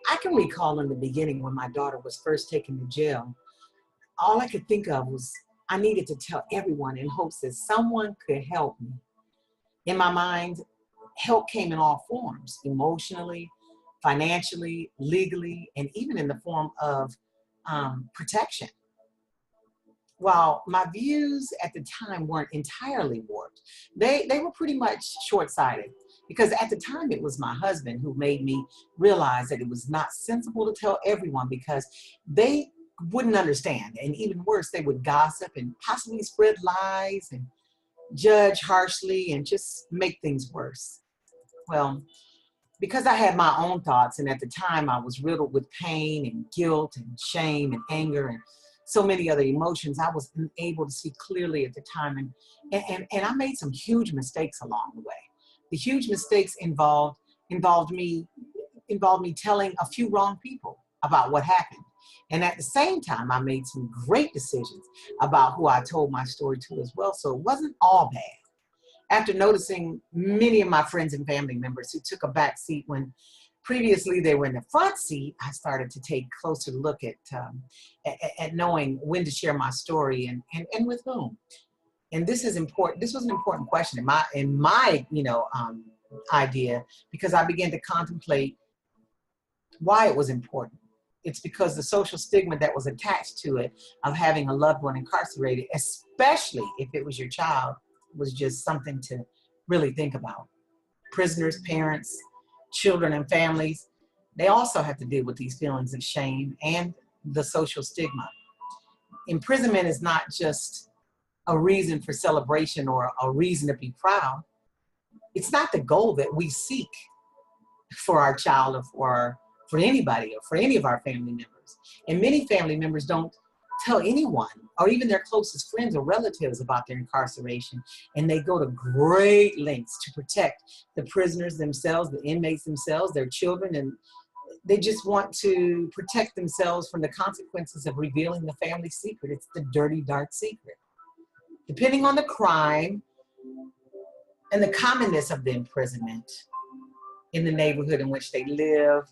I can recall in the beginning when my daughter was first taken to jail, all I could think of was I needed to tell everyone in hopes that someone could help me. In my mind, help came in all forms, emotionally, financially, legally, and even in the form of protection. While my views at the time weren't entirely warped, they were pretty much short-sighted, because at the time it was my husband who made me realize that it was not sensible to tell everyone, because they wouldn't understand. And even worse, they would gossip and possibly spread lies and judge harshly and just make things worse. Well, because I had my own thoughts, and at the time I was riddled with pain and guilt and shame and anger and so many other emotions, I was unable to see clearly at the time. And I made some huge mistakes along the way. The huge mistakes involved me telling a few wrong people about what happened. And at the same time, I made some great decisions about who I told my story to as well. So it wasn't all bad. After noticing many of my friends and family members who took a back seat when previously they were in the front seat, I started to take a closer look at knowing when to share my story and with whom. And this is important. This was an important question in my idea, because I began to contemplate why it was important. It's because the social stigma that was attached to it of having a loved one incarcerated, especially if it was your child, was just something to really think about. Prisoners, parents, children, and families, they also have to deal with these feelings of shame and the social stigma. Imprisonment is not just a reason for celebration or a reason to be proud. It's not the goal that we seek for our child or for anybody or for any of our family members. And many family members don't tell anyone or even their closest friends or relatives about their incarceration. And they go to great lengths to protect the prisoners themselves, the inmates themselves, their children, and they just want to protect themselves from the consequences of revealing the family secret. It's the dirty, dark secret. Depending on the crime and the commonness of the imprisonment in the neighborhood in which they live,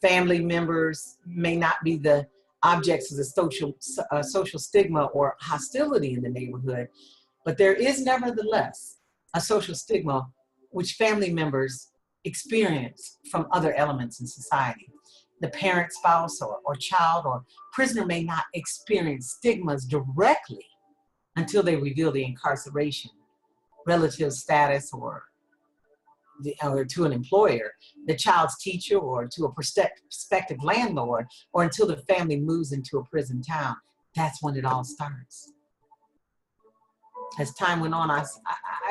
family members may not be the objects of the social stigma or hostility in the neighborhood, but there is nevertheless a social stigma which family members experience from other elements in society. The parent, spouse, or child or prisoner may not experience stigmas directly until they reveal the incarceration, relative status, or to an employer, the child's teacher, or to a prospective landlord, or until the family moves into a prison town. That's when it all starts. As time went on, I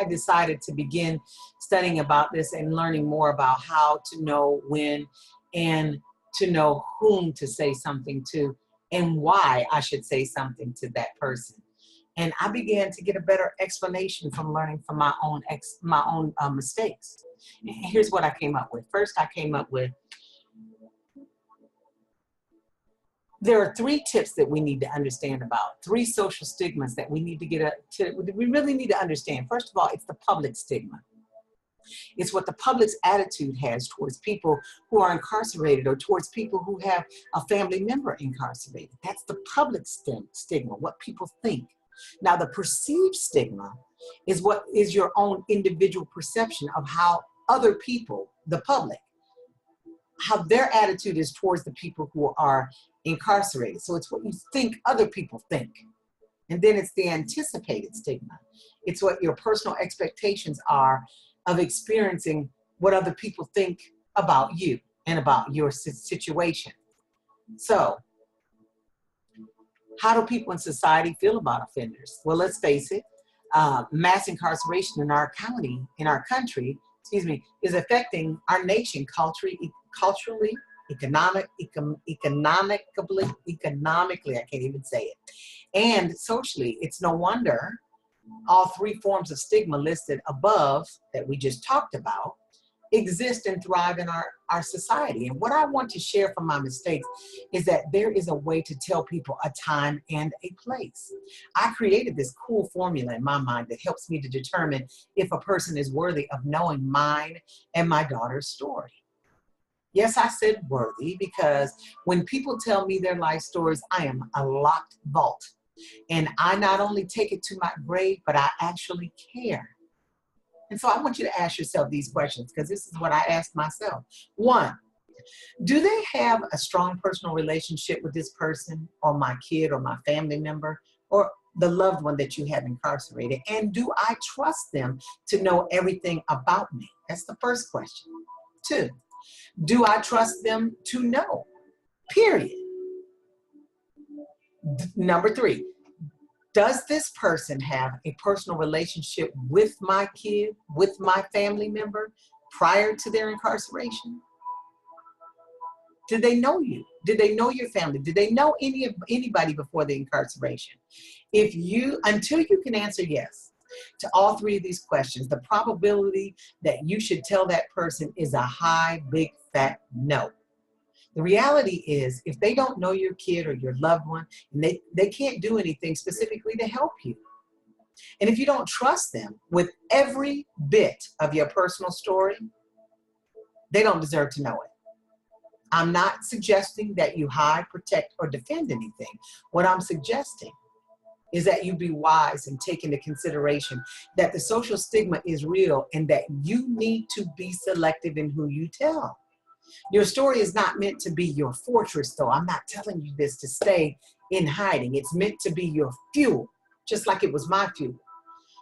decided to begin studying about this and learning more about how to know when and to know whom to say something to and why I should say something to that person. And I began to get a better explanation from learning from my own mistakes. And here's what I came up with. First, I came up with, there are 3 tips that we need to understand about, 3 social stigmas that we need to we really need to understand. First of all, it's the public stigma. It's what the public's attitude has towards people who are incarcerated or towards people who have a family member incarcerated. That's the public stigma, what people think. Now, the perceived stigma is what is your own individual perception of how other people, the public, how their attitude is towards the people who are incarcerated. So it's what you think other people think. And then it's the anticipated stigma. It's what your personal expectations are of experiencing what other people think about you and about your situation. So, how do people in society feel about offenders? Well, let's face it, mass incarceration in our country, is affecting our nation culturally, economically, I can't even say it, and socially. It's no wonder all 3 forms of stigma listed above that we just talked about exist and thrive in our society. And what I want to share from my mistakes is that there is a way to tell people a time and a place. I created this cool formula in my mind that helps me to determine if a person is worthy of knowing mine and my daughter's story. Yes, I said worthy, because when people tell me their life stories, I am a locked vault. And I not only take it to my grave, but I actually care. And so I want you to ask yourself these questions, because this is what I asked myself. One, do they have a strong personal relationship with this person, or my kid, or my family member, or the loved one that you have incarcerated? And do I trust them to know everything about me? That's the first question. Two, do I trust them to know? Period. Number three, does this person have a personal relationship with my kid, with my family member prior to their incarceration? Did they know you? Did they know your family? Did they know anybody before the incarceration? Until you can answer yes to all three of these questions, the probability that you should tell that person is a high, big, fat no. The reality is, if they don't know your kid or your loved one, and they can't do anything specifically to help you. And if you don't trust them with every bit of your personal story, they don't deserve to know it. I'm not suggesting that you hide, protect, or defend anything. What I'm suggesting is that you be wise and take into consideration that the social stigma is real, and that you need to be selective in who you tell. Your story is not meant to be your fortress, though. I'm not telling you this to stay in hiding. It's meant to be your fuel, just like it was my fuel.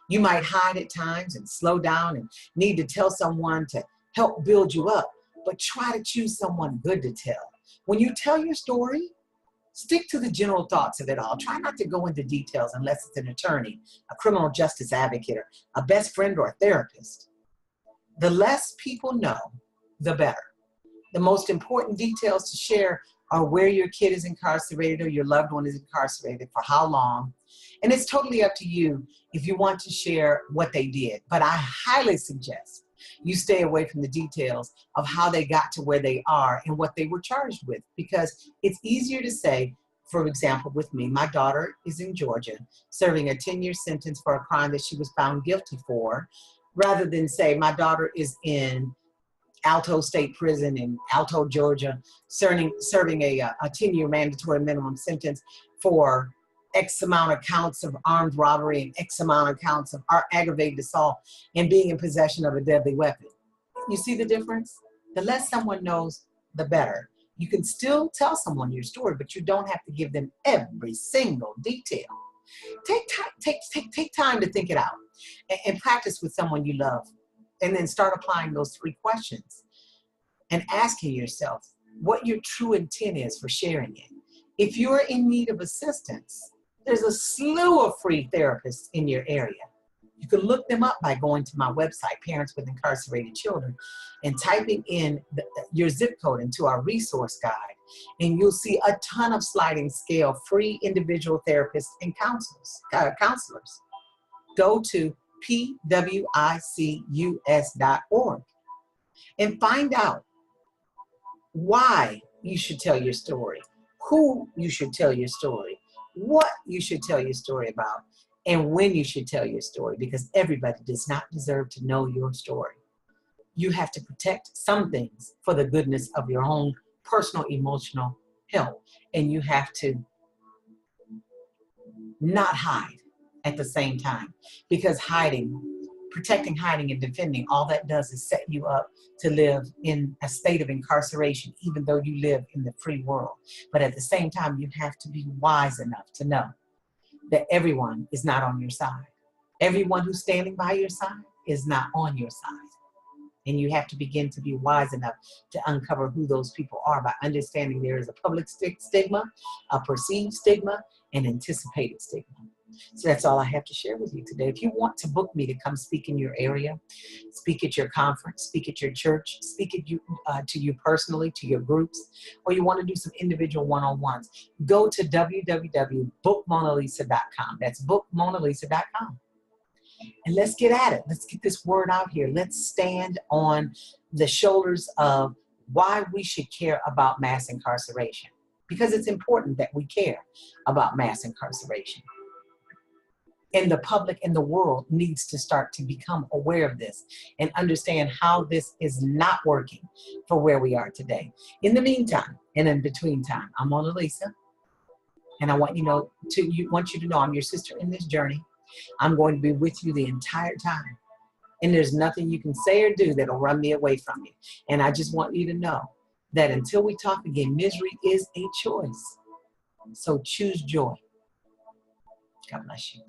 You might hide at times and slow down and need to tell someone to help build you up, but try to choose someone good to tell. When you tell your story, stick to the general thoughts of it all. Try not to go into details unless it's an attorney, a criminal justice advocate, or a best friend or a therapist. The less people know, the better. The most important details to share are where your kid is incarcerated or your loved one is incarcerated, for how long. And it's totally up to you if you want to share what they did. But I highly suggest you stay away from the details of how they got to where they are and what they were charged with, because it's easier to say, for example, with me, my daughter is in Georgia serving a 10-year sentence for a crime that she was found guilty for, rather than say my daughter is in Alto State Prison in Alto, Georgia, serving a 10-year mandatory minimum sentence for X amount of counts of armed robbery and X amount of counts of aggravated assault and being in possession of a deadly weapon. You see the difference? The less someone knows, the better. You can still tell someone your story, but you don't have to give them every single detail. Take time to think it out and practice with someone you love. And then start applying those three questions and asking yourself what your true intent is for sharing it. If you're in need of assistance, there's a slew of free therapists in your area. You can look them up by going to my website, Parents with Incarcerated Children, and typing in your zip code into our resource guide. And you'll see a ton of sliding scale free individual therapists and counselors. Go to pwicus.org and find out why you should tell your story, who you should tell your story, what you should tell your story about, and when you should tell your story, because everybody does not deserve to know your story. You have to protect some things for the goodness of your own personal emotional health, and you have to not hide at the same time, because protecting, hiding, and defending, all that does is set you up to live in a state of incarceration, even though you live in the free world. But at the same time, you have to be wise enough to know that everyone is not on your side. Everyone who's standing by your side is not on your side. And you have to begin to be wise enough to uncover who those people are by understanding there is a public stigma, a perceived stigma, and anticipated stigma. So that's all I have to share with you today. If you want to book me to come speak in your area, speak at your conference, speak at your church, speak at to you personally, to your groups, or you want to do some individual one-on-ones, go to www.bookmonalisa.com. That's bookmonalisa.com. And let's get at it. Let's get this word out here. Let's stand on the shoulders of why we should care about mass incarceration, because it's important that we care about mass incarceration. And the public and the world needs to start to become aware of this and understand how this is not working for where we are today. In the meantime, and in between time, I'm Mona Lisa, and I want want you to know I'm your sister in this journey. I'm going to be with you the entire time. And there's nothing you can say or do that'll run me away from you. And I just want you to know that until we talk again, misery is a choice. So choose joy. God bless you.